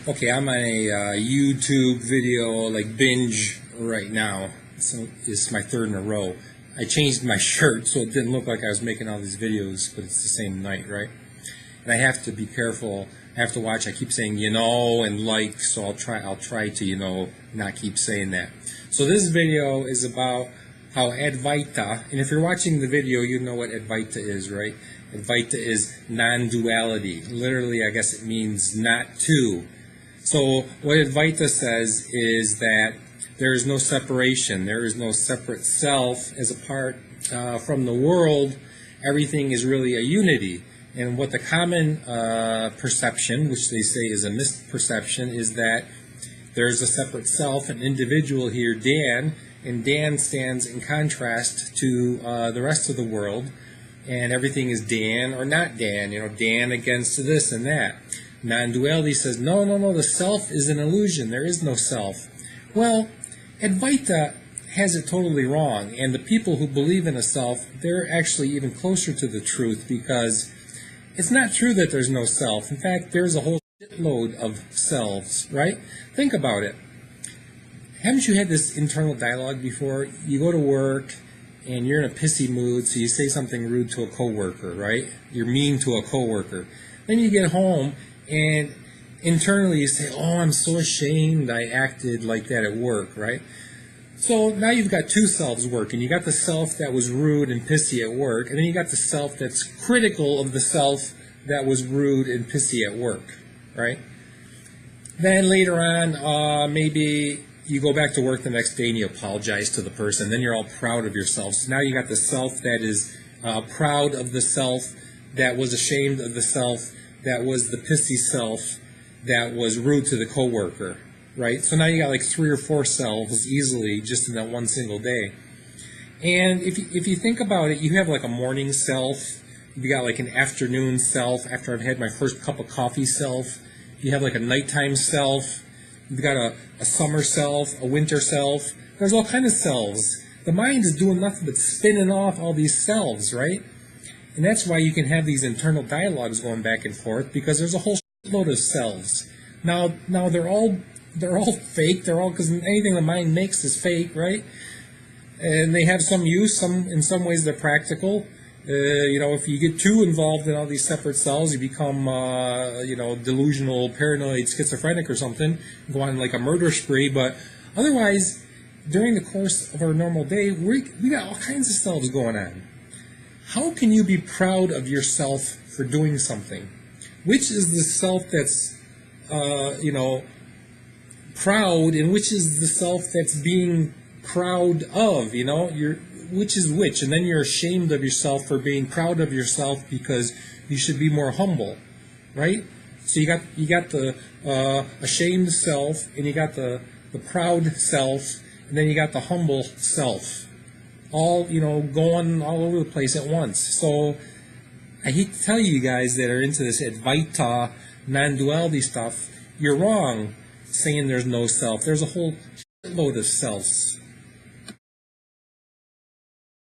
Okay, I'm on a YouTube video like binge right now. So it's my third in a row. I changed my shirt so it didn't look like I was making all these videos, but it's the same night, right? And I have to be careful. I have to watch. I keep saying and like, so I'll try to not keep saying that. So this video is about how Advaita, and if you're watching the video, you know what Advaita is, right? Advaita is non-duality. Literally, I guess it means not two. So what Advaita says is that there is no separation. There is no separate self as apart from the world. Everything is really a unity. And what the common perception, which they say is a misperception, is that there's a separate self, an individual here, Dan, and Dan stands in contrast to the rest of the world, and everything is Dan or not Dan, Dan against this and that. Non-duality says, no, the self is an illusion. There is no self. Well, Advaita has it totally wrong, and the people who believe in a self, they're actually even closer to the truth, because it's not true that there's no self. In fact, there's a whole shitload of selves, right? Think about it. Haven't you had this internal dialogue before? You go to work, and you're in a pissy mood, so you say something rude to a coworker, right? You're mean to a coworker. Then you get home, and internally you say, oh, I'm so ashamed I acted like that at work, right? So now you've got two selves working. You got the self that was rude and pissy at work, and then you got the self that's critical of the self that was rude and pissy at work, right? Then later on, maybe you go back to work the next day and you apologize to the person. Then you're all proud of yourself. So now you got the self that is proud of the self that was ashamed of the self that was the pissy self that was rude to the coworker, right? So now you got like 3 or 4 selves easily just in that one single day. And if you think about it, you have like a morning self, you got like an afternoon self after I've had my first cup of coffee self, you have like a nighttime self, you've got a summer self, a winter self. There's all kinds of selves. The mind is doing nothing but spinning off all these selves, right? And that's why you can have these internal dialogues going back and forth, because there's a whole load of selves. Now they're all fake. They're all, because anything the mind makes is fake, right? And they have some use. In some ways they're practical. If you get too involved in all these separate selves, you become delusional, paranoid, schizophrenic or something. Go on like a murder spree. But otherwise, during the course of our normal day, we got all kinds of selves going on. How can you be proud of yourself for doing something? Which is the self that's, proud, and which is the self that's being proud of, which is which? And then you're ashamed of yourself for being proud of yourself because you should be more humble, right? So you got the ashamed self, and you got the proud self, and then you got the humble self. All, going all over the place at once. So I hate to tell you guys that are into this Advaita, non-duality stuff, you're wrong saying there's no self. There's a whole load of selves.